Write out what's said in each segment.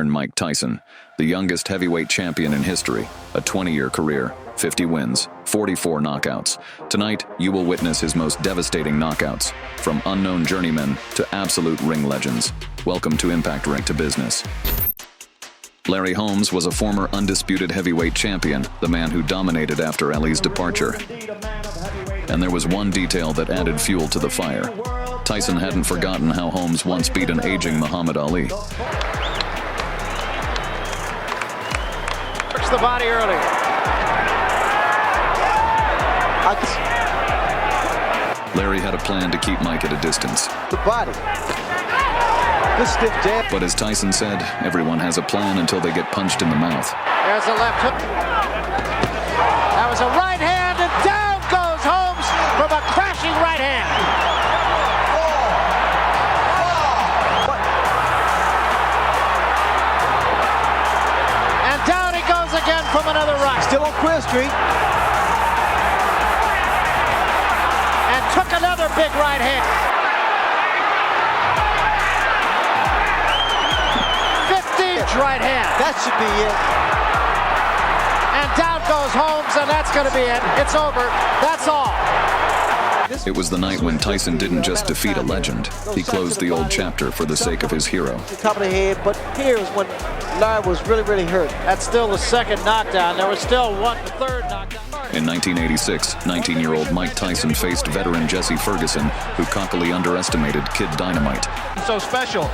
Iron Mike Tyson, the youngest heavyweight champion in history, a 20-year career, 50 wins, 44 knockouts. Tonight, you will witness his most devastating knockouts, from unknown journeymen to absolute ring legends. Welcome to Impact Right to Business. Larry Holmes was a former undisputed heavyweight champion, the man who dominated after Ali's departure. And there was one detail that added fuel to the fire. Tyson hadn't forgotten how Holmes once beat an aging Muhammad Ali. Works the body early. Larry had a plan to keep Mike at a distance. The body. The stiff jab. But as Tyson said, everyone has a plan until they get punched in the mouth. There's a left hook. That was a right hand, and down goes Holmes from a crashing right hand. And down he goes again from another right. Still on Queer Street. And took another big right hand. 15th right hand. That should be it. And down goes Holmes, and that's going to be it. It's over. That's all. It was the night when Tyson didn't just defeat a legend. He closed the old chapter for the sake of his hero. Top of the head, but here is when Larry was really hurt. That's still the second knockdown. There was still one third knockdown. In 1986, 19-year-old Mike Tyson faced veteran Jesse Ferguson, who cockily underestimated Kid Dynamite. So special.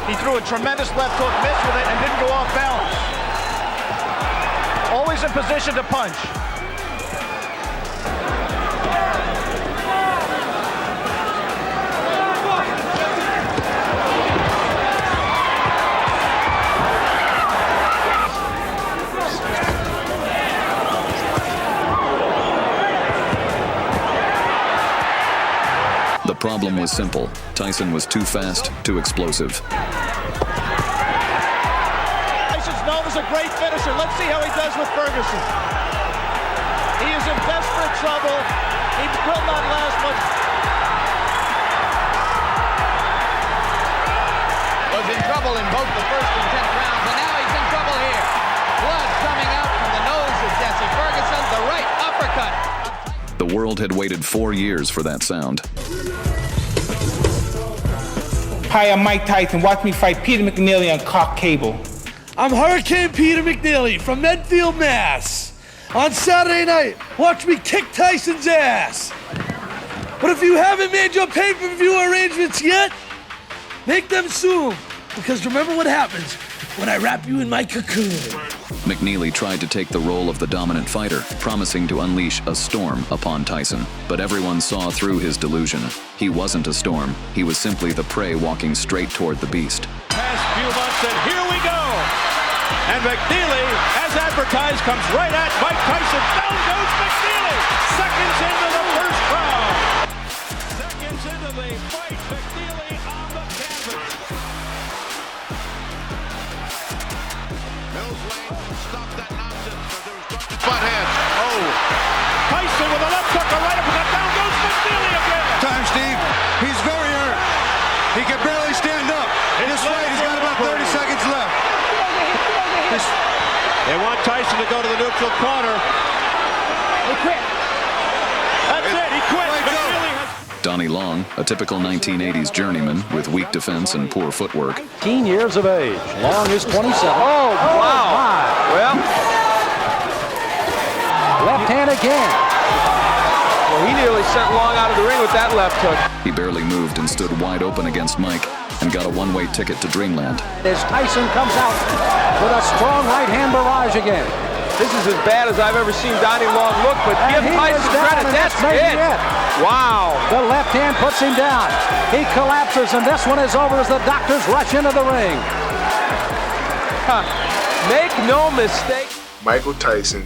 He threw a tremendous left hook, missed with it, and didn't go off balance. Always in position to punch. The problem was simple. Tyson was too fast, too explosive. Tyson's known as a great finisher. Let's see how he does with Ferguson. He is in desperate trouble. He will not last much. Was in trouble in both the first and 10th rounds, and now he's in trouble here. Blood coming out from the nose of Jesse Ferguson. The right uppercut. The world had waited 4 years for that sound. Hi, I'm Mike Tyson. Watch me fight Peter McNeely on Cock Cable. I'm Hurricane Peter McNeely from Medfield, Mass. On Saturday night, watch me kick Tyson's ass. But if you haven't made your pay-per-view arrangements yet, make them soon. Because remember what happens when I wrap you in my cocoon. McNeely tried to take the role of the dominant fighter, promising to unleash a storm upon Tyson. But everyone saw through his delusion. He wasn't a storm. He was simply the prey walking straight toward the beast. Past few months, and here we go. And McNeely, as advertised, comes right at Mike Tyson. Down goes McNeely. Seconds into the first round. Seconds into the fight, McNeely on the canvas. Mills Lane stopped that nonsense because there was butt head. Oh. Tyson with a left hook, a right uppercut. Down goes McNeely again. Time, Steve. He's very hurt. He can barely stand up. This fight, he's got about 30 seconds left. They want Tyson to go to the neutral corner. He quit. That's it. He quit. McNeely has... Donnie Long, a typical 1980s journeyman with weak defense and poor footwork. 18 years of age. Long is 27. Oh, wow. Well, left hand again. Well, he nearly sent Long out of the ring with that left hook. He barely moved and stood wide open against Mike and got a one-way ticket to Dreamland. As Tyson comes out with a strong right hand barrage again. This is as bad as I've ever seen Donnie Long look, but give Tyson credit, that's it. Wow. The left hand puts him down. He collapses, and this one is over as the doctors rush into the ring. Make no mistake. Michael Tyson,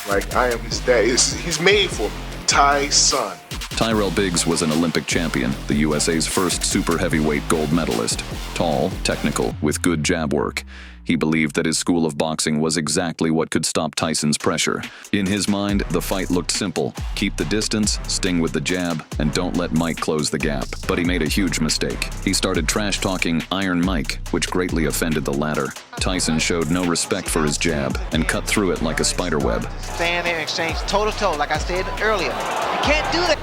like I am his dad, he's made for me. Tyson. Tyrell Biggs was an Olympic champion, the USA's first super heavyweight gold medalist. Tall, technical, with good jab work. He believed that his school of boxing was exactly what could stop Tyson's pressure. In his mind, the fight looked simple. Keep the distance, sting with the jab, and don't let Mike close the gap. But he made a huge mistake. He started trash-talking Iron Mike, which greatly offended the latter. Tyson showed no respect for his jab and cut through it like a spider web. Stand there and exchange toe-to-toe, like I said earlier. You can't do that.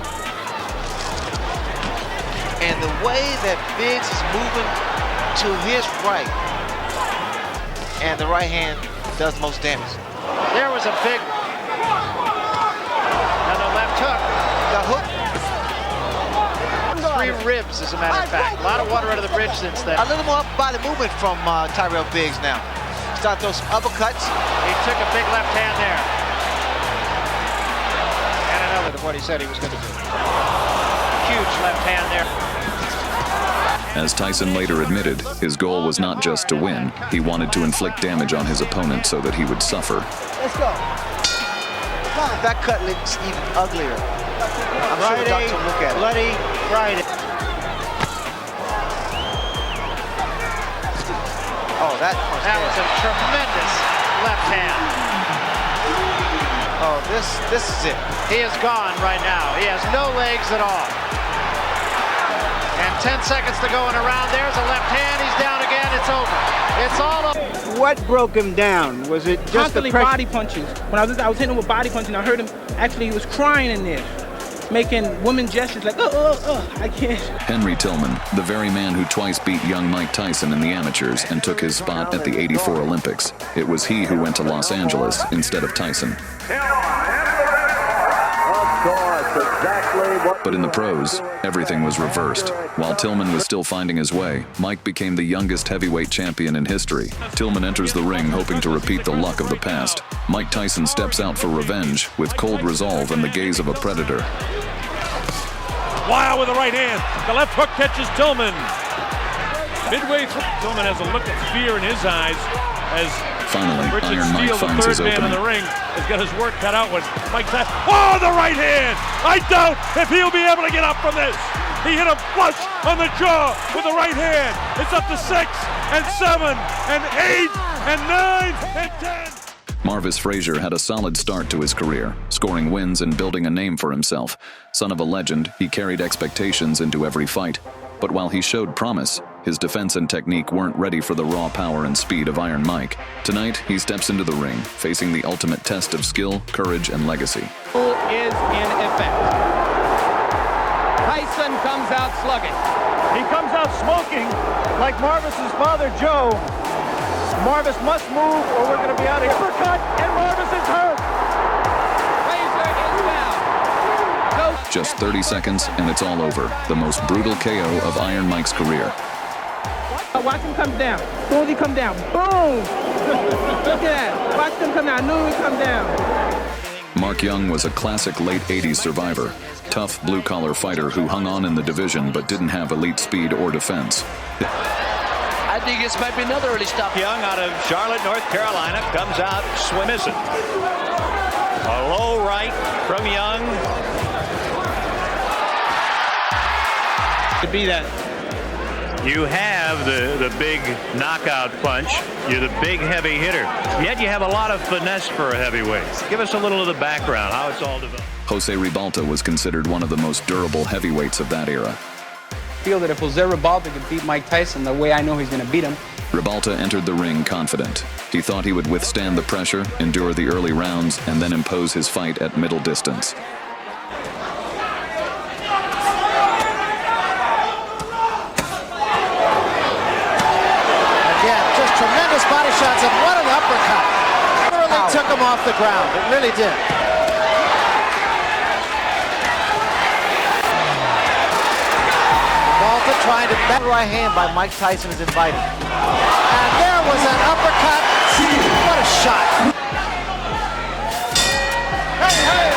And the way that Biggs is moving to his right, and the right hand does most damage. There was a big, and the left hook. The hook. 3 ribs, as a matter of fact. A lot of water under the bridge since then. A little more up body movement from Tyrell Biggs now. Start those uppercuts. He took a big left hand there. And another of what he said he was going to do. Huge left hand there. As Tyson later admitted, his goal was not just to win. He wanted to inflict damage on his opponent so that he would suffer. Let's go. That cut looks even uglier. I'm sure the doctor will look at it. Bloody Friday. Oh, that was a tremendous left hand. Oh, this is it. He is gone right now. He has no legs at all. And 10 seconds to go in a round. There's a left hand. He's down again. It's over. It's all over. What broke him down? Was it just constantly the pressure? body punches? When I was hitting him with body punching. I heard him, actually, he was crying in there, making woman gestures like, I can't. Henry Tillman, the very man who twice beat young Mike Tyson in the amateurs and took his spot at the '84 Olympics. It was he who went to Los Angeles instead of Tyson. But in the pros, everything was reversed. While Tillman was still finding his way, Mike became the youngest heavyweight champion in history. Tillman enters the ring hoping to repeat the luck of the past. Mike Tyson steps out for revenge with cold resolve and the gaze of a predator. Wow, with the right hand. The left hook catches Tillman. Midway through, Tillman has a look of fear in his eyes as finally, Iron Mike finds his opening. The third man in the ring has got his work cut out when Mike Tyson. Oh, the right hand! I doubt if he'll be able to get up from this. He hit him flush on the jaw with the right hand. It's up to 6 and 7 and 8 and 9 and 10. Marvis Frazier had a solid start to his career, scoring wins and building a name for himself. Son of a legend, he carried expectations into every fight. But while he showed promise, his defense and technique weren't ready for the raw power and speed of Iron Mike. Tonight, he steps into the ring, facing the ultimate test of skill, courage, and legacy. Who is in effect? Tyson comes out slugging. He comes out smoking like Marvis's father, Joe. Marvis must move or we're going to be out of here. Uppercut, and Marvis is hurt. Frazier is down. Just 30 seconds, and it's all over. The most brutal KO of Iron Mike's career. Watch him come down. As soon as he come down, boom! Look at that. Watch him come down. I knew he would come down. Mark Young was a classic late 80s survivor. Tough blue-collar fighter who hung on in the division but didn't have elite speed or defense. I think this might be another early stop. Young out of Charlotte, North Carolina, comes out missing. A low right from Young. To be that. You have the big knockout punch. You're the big heavy hitter. Yet you have a lot of finesse for a heavyweight. Give us a little of the background, how it's all developed. Jose Ribalta was considered one of the most durable heavyweights of that era. I feel that if Jose Ribalta could beat Mike Tyson the way I know he's going to beat him. Ribalta entered the ring confident. He thought he would withstand the pressure, endure the early rounds, and then impose his fight at middle distance. Tremendous body shots and what an uppercut. Literally took him off the ground. It really did. Ribalta trying to bat right hand by Mike Tyson is invited. And there was an uppercut. What a shot. Hey, hey.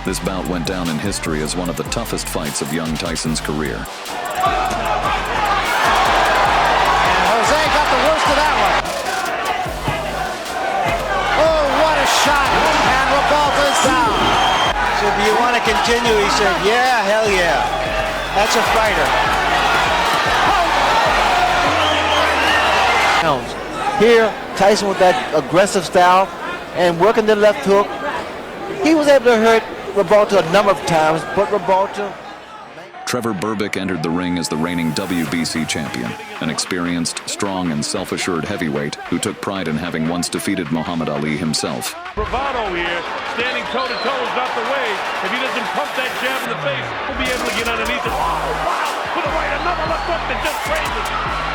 This bout went down in history as one of the toughest fights of young Tyson's career. And Jose got the worst of that one. Oh, what a shot. And Ribalta's down. So do you want to continue? He said, yeah, hell yeah. That's a fighter. Here, Tyson with that aggressive style and working the left hook. He was able to hurt Ribalta a number of times, but Ribalta... Trevor Berbick entered the ring as the reigning WBC champion, an experienced, strong, and self-assured heavyweight who took pride in having once defeated Muhammad Ali himself. Bravado here, standing toe-to-toe is not the way. If he doesn't pump that jab in the face, he'll be able to get underneath it. Oh, wow! With the right, another left hook that just raises.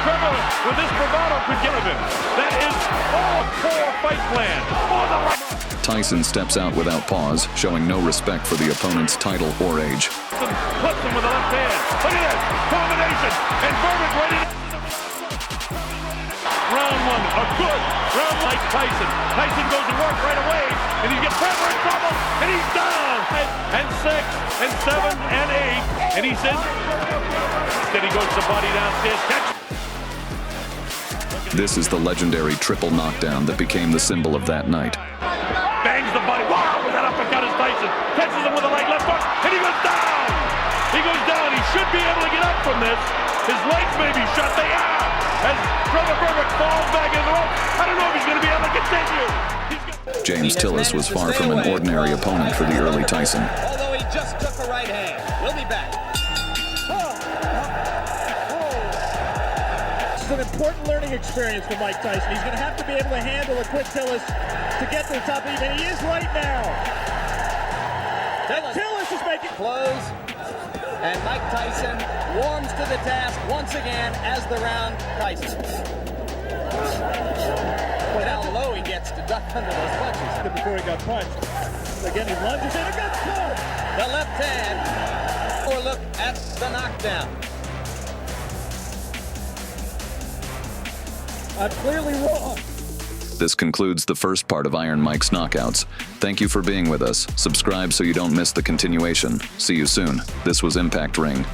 Trevor, with this bravado, could give him. That is all a poor fight plan. For the right. Tyson steps out without pause, showing no respect for the opponent's title or age. Flips him with the left hand. Look at this combination, and Berbick ready to... Round one, a good round like Tyson. Tyson goes to work right away, and he gets Trevor in trouble, and he's down. And 6, and 7, and 8, and he says, then he goes to body downstairs, catch. This is the legendary triple knockdown that became the symbol of that night. Bangs the body, wow, with that uppercut is Tyson. Catches him with a right left hook, and he goes down. He goes down, he should be able to get up from this. His legs may be shut, they are. As Trevor Berbick falls back in the ropes, I don't know if he's going to be able to continue. James Tillis was far from an ordinary opponent for the early Tyson. Although he just took a right hand. We'll be back. This is an important learning experience for Mike Tyson. He's going to have to be able to handle a quick Tillis to get to the top of and he is right now. Tillis is making close, and Mike Tyson warms to the task once again as the round Tyson. But how low he gets to duck under those punches. Before he got punched. Again, he lunges in a good pull. The left hand, or look at the knockdown. I'm clearly wrong. This concludes the first part of Iron Mike's Knockouts. Thank you for being with us. Subscribe so you don't miss the continuation. See you soon. This was Impact Ring.